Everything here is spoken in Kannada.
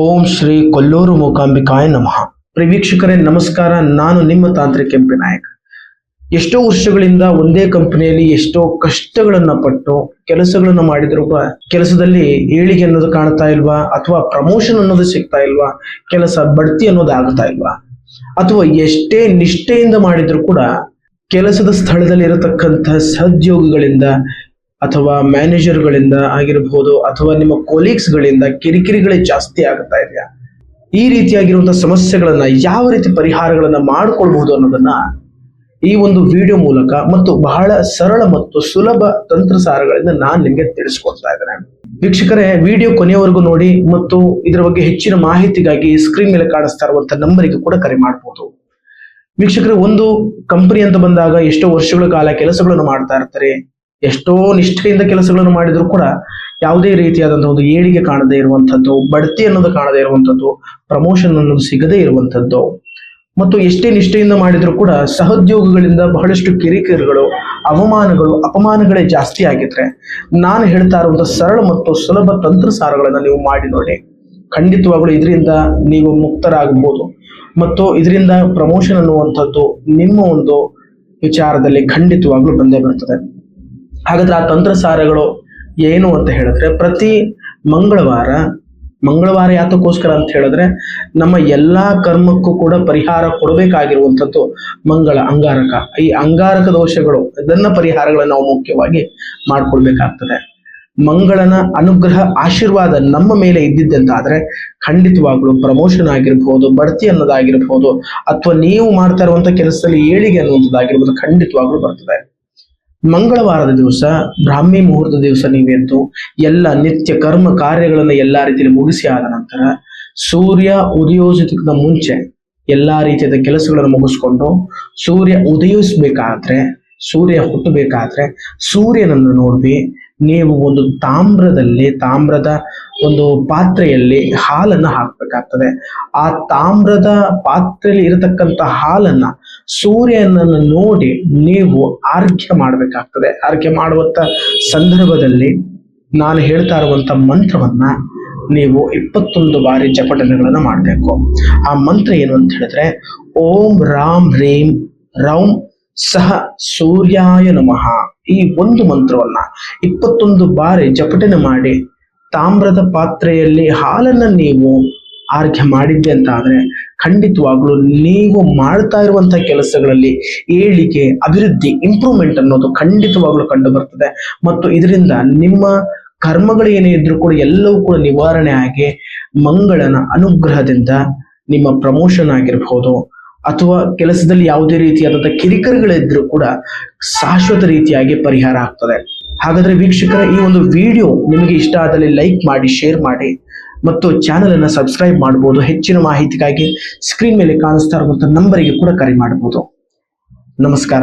ಓಂ ಶ್ರೀ ಕೊಲ್ಲೂರು ಮೂಕಾಂಬಿಕಾಯ ನಮಃ. ವೀಕ್ಷಕರೇ ನಮಸ್ಕಾರ. ನಾನು ನಿಮ್ಮ ತಾಂತ್ರಿಕ ಎಂಪಿ ನಾಯಕ್. ಎಷ್ಟೋ ವರ್ಷಗಳಿಂದ ಒಂದೇ ಕಂಪನಿಯಲ್ಲಿ ಎಷ್ಟೋ ಕಷ್ಟಗಳನ್ನ ಪಟ್ಟು ಕೆಲಸಗಳನ್ನ ಮಾಡಿದ್ರು ಕೂಡ ಕೆಲಸದಲ್ಲಿ ಏಳಿಗೆ ಅನ್ನೋದು ಕಾಣ್ತಾ ಇಲ್ವಾ, ಅಥವಾ ಪ್ರಮೋಷನ್ ಅನ್ನೋದು ಸಿಗ್ತಾ ಇಲ್ವಾ, ಕೆಲಸ ಬಡ್ತಿ ಅನ್ನೋದು ಆಗ್ತಾ ಇಲ್ವಾ, ಅಥವಾ ಎಷ್ಟೇ ನಿಷ್ಠೆಯಿಂದ ಮಾಡಿದ್ರು ಕೂಡ ಕೆಲಸದ ಸ್ಥಳದಲ್ಲಿ ಇರತಕ್ಕಂತಹ ಸಹೋದ್ಯೋಗಿಗಳಿಂದ ಅಥವಾ ಮ್ಯಾನೇಜರ್ಗಳಿಂದ ಆಗಿರಬಹುದು, ಅಥವಾ ನಿಮ್ಮ ಕೊಲೀಗ್ಸ್ಗಳಿಂದ ಕಿರಿಕಿರಿಗಳೇ ಜಾಸ್ತಿ ಆಗ್ತಾ ಇದೆಯಾ? ಈ ರೀತಿಯಾಗಿರುವಂತಹ ಸಮಸ್ಯೆಗಳನ್ನ ಯಾವ ರೀತಿ ಪರಿಹಾರಗಳನ್ನ ಮಾಡಿಕೊಳ್ಬಹುದು ಅನ್ನೋದನ್ನ ಈ ಒಂದು ವಿಡಿಯೋ ಮೂಲಕ ಮತ್ತು ಬಹಳ ಸರಳ ಮತ್ತು ಸುಲಭ ತಂತ್ರಸಾರಗಳಿಂದ ನಾನು ನಿಮಗೆ ತಿಳಿಸ್ಕೊಡ್ತಾ ಇದ್ದೇನೆ. ವೀಕ್ಷಕರೇ, ವಿಡಿಯೋ ಕೊನೆಯವರೆಗೂ ನೋಡಿ ಮತ್ತು ಇದರ ಬಗ್ಗೆ ಹೆಚ್ಚಿನ ಮಾಹಿತಿಗಾಗಿ ಸ್ಕ್ರೀನ್ ಮೇಲೆ ಕಾಣಿಸ್ತಾ ಇರುವಂತಹ ನಂಬರಿಗೆ ಕೂಡ ಕರೆ ಮಾಡಬಹುದು. ವೀಕ್ಷಕರೇ, ಒಂದು ಕಂಪನಿ ಅಂತ ಬಂದಾಗ ಎಷ್ಟೋ ವರ್ಷಗಳ ಕಾಲ ಕೆಲಸಗಳನ್ನು ಮಾಡ್ತಾ ಇರ್ತಾರೆ. ಎಷ್ಟೋ ನಿಷ್ಠೆಯಿಂದ ಕೆಲಸಗಳನ್ನು ಮಾಡಿದ್ರು ಕೂಡ ಯಾವುದೇ ರೀತಿಯಾದಂತಹ ಒಂದು ಏಳಿಗೆ ಕಾಣದೇ ಇರುವಂತದ್ದು, ಬಡ್ತಿ ಅನ್ನೋದು ಕಾಣದೇ ಇರುವಂತದ್ದು, ಪ್ರಮೋಷನ್ ಅನ್ನೋದು ಸಿಗದೇ ಇರುವಂತದ್ದು, ಮತ್ತು ಎಷ್ಟೇ ನಿಷ್ಠೆಯಿಂದ ಮಾಡಿದ್ರು ಕೂಡ ಸಹೋದ್ಯೋಗಿಗಳಿಂದ ಬಹಳಷ್ಟು ಕಿರಿಕಿರಿಗಳು, ಅವಮಾನಗಳು, ಅಪಮಾನಗಳೇ ಜಾಸ್ತಿ ಆಗಿದ್ರೆ ನಾನು ಹೇಳ್ತಾ ಇರುವಂತಹ ಸರಳ ಮತ್ತು ಸುಲಭ ತಂತ್ರಸಾರಗಳನ್ನ ನೀವು ಮಾಡಿ ನೋಡಿ. ಖಂಡಿತವಾಗ್ಲೂ ಇದರಿಂದ ನೀವು ಮುಕ್ತರಾಗಬಹುದು ಮತ್ತು ಇದರಿಂದ ಪ್ರಮೋಷನ್ ಅನ್ನುವಂಥದ್ದು ನಿಮ್ಮ ಒಂದು ವಿಚಾರದಲ್ಲಿ ಖಂಡಿತವಾಗ್ಲೂ ಬಂದೇ ಬರ್ತದೆ. ಹಾಗಾದ್ರೆ ಆ ತಂತ್ರಸಾರಗಳು ಏನು ಅಂತ ಹೇಳಿದ್ರೆ, ಪ್ರತಿ ಮಂಗಳವಾರ ಯಾತಕ್ಕೋಸ್ಕರ ಅಂತ ಹೇಳಿದ್ರೆ, ನಮ್ಮ ಎಲ್ಲಾ ಕರ್ಮಕ್ಕೂ ಕೂಡ ಪರಿಹಾರ ಕೊಡಬೇಕಾಗಿರುವಂಥದ್ದು ಅಂಗಾರಕ. ಈ ಅಂಗಾರಕ ದೋಷಗಳು, ಇದನ್ನ ಪರಿಹಾರಗಳನ್ನ ನಾವು ಮುಖ್ಯವಾಗಿ ಮಾಡ್ಕೊಳ್ಬೇಕಾಗ್ತದೆ. ಮಂಗಳನ ಅನುಗ್ರಹ ಆಶೀರ್ವಾದ ನಮ್ಮ ಮೇಲೆ ಇದ್ದಿದ್ದಂತಾದ್ರೆ ಖಂಡಿತವಾಗ್ಲೂ ಪ್ರಮೋಷನ್ ಆಗಿರ್ಬಹುದು, ಬಡ್ತಿ ಅನ್ನೋದಾಗಿರ್ಬಹುದು, ಅಥವಾ ನೀವು ಮಾಡ್ತಾ ಇರುವಂತ ಕೆಲಸದಲ್ಲಿ ಏಳಿಗೆ ಅನ್ನುವಂಥದ್ದಾಗಿರ್ಬೋದು ಖಂಡಿತವಾಗ್ಲೂ ಬರ್ತದೆ. ಮಂಗಳವಾರದ ದಿವಸ, ಬ್ರಾಹ್ಮಿ ಮುಹೂರ್ತದ ದಿವಸ ನೀವೆದ್ದು ಎಲ್ಲ ನಿತ್ಯ ಕರ್ಮ ಕಾರ್ಯಗಳನ್ನು ಎಲ್ಲಾ ರೀತಿಯಲ್ಲಿ ಮುಗಿಸಿ ಆದ ನಂತರ ಸೂರ್ಯ ಉದಯೋದಕ್ಕಿಂತ ಮುಂಚೆ ಎಲ್ಲಾ ರೀತಿಯಾದ ಕೆಲಸಗಳನ್ನು ಮುಗಿಸ್ಕೊಂಡು ಸೂರ್ಯ ಉದಯಿಸ್ಬೇಕಾದ್ರೆ, ಸೂರ್ಯ ಹುಟ್ಟಬೇಕಾದ್ರೆ ಸೂರ್ಯನನ್ನು ನೋಡಿ ನೀವು ಒಂದು ತಾಮ್ರದ ಒಂದು ಪಾತ್ರೆಯಲ್ಲಿ ಹಾಲನ್ನ ಹಾಕ್ಬೇಕಾಗ್ತದೆ. ಆ ತಾಮ್ರದ ಪಾತ್ರೆಯಲ್ಲಿ ಇರತಕ್ಕಂತ ಹಾಲನ್ನ ಸೂರ್ಯನನ್ನು ನೋಡಿ ನೀವು ಅರ್ಘ್ಯ ಮಾಡ್ಬೇಕಾಗ್ತದೆ. ಅರ್ಘ್ಯ ಮಾಡುವಂತ ಸಂದರ್ಭದಲ್ಲಿ ನಾನು ಹೇಳ್ತಾ ಇರುವಂತ ಮಂತ್ರವನ್ನ ನೀವು 21 ಬಾರಿ ಜಪಟನೆಗಳನ್ನ ಮಾಡಬೇಕು. ಆ ಮಂತ್ರ ಏನು ಅಂತ ಹೇಳಿದ್ರೆ, ಓಂ ರಾಮ್ ಹ್ರೀಂ ರೌಂ ಸಹ ಸೂರ್ಯಾಯ ನಮಃ. ಈ ಒಂದು ಮಂತ್ರವನ್ನ 21 ಬಾರಿ ಜಪಟನೆ ಮಾಡಿ ತಾಮ್ರದ ಪಾತ್ರೆಯಲ್ಲಿ ಹಾಲನ್ನ ನೀವು ಆರ್ಘ್ಯ ಮಾಡಿದ್ದೆ ಅಂತ ಆದ್ರೆ ಖಂಡಿತವಾಗ್ಲೂ ನೀವು ಮಾಡ್ತಾ ಇರುವಂತಹ ಕೆಲಸಗಳಲ್ಲಿ ಏಳಿಗೆ, ಅಭಿವೃದ್ಧಿ, ಇಂಪ್ರೂವ್ಮೆಂಟ್ ಅನ್ನೋದು ಖಂಡಿತವಾಗ್ಲೂ ಕಂಡು ಬರ್ತದೆ. ಮತ್ತು ಇದರಿಂದ ನಿಮ್ಮ ಕರ್ಮಗಳು ಏನೇ ಇದ್ರೂ ಕೂಡ ಎಲ್ಲವೂ ಕೂಡ ನಿವಾರಣೆ ಆಗಿ ಮಂಗಳನ ಅನುಗ್ರಹದಿಂದ ನಿಮ್ಮ ಪ್ರಮೋಷನ್ ಆಗಿರ್ಬಹುದು, ಅಥವಾ ಕೆಲಸದಲ್ಲಿ ಯಾವುದೇ ರೀತಿಯಾದಂತಹ ಕಿರಿಕಿರಿಗಳಿದ್ರೂ ಕೂಡ ಶಾಶ್ವತ ರೀತಿಯಾಗಿ ಪರಿಹಾರ ಆಗ್ತದೆ. ಹಾಗಾದ್ರೆ ವೀಕ್ಷಕರ, ಈ ಒಂದು ವಿಡಿಯೋ ನಿಮಗೆ ಇಷ್ಟ ಆದಲ್ಲಿ ಲೈಕ್ ಮಾಡಿ, ಶೇರ್ ಮಾಡಿ ಮತ್ತು ಚಾನೆಲ್ ಅನ್ನ ಸಬ್ಸ್ಕ್ರೈಬ್ ಮಾಡಬಹುದು. ಹೆಚ್ಚಿನ ಮಾಹಿತಿಗಾಗಿ ಸ್ಕ್ರೀನ್ ಮೇಲೆ ಕಾಣಿಸ್ತಾ ಇರುವಂತಹ ನಂಬರಿಗೆ ಕೂಡ ಕರೆ ಮಾಡಬಹುದು. ನಮಸ್ಕಾರ.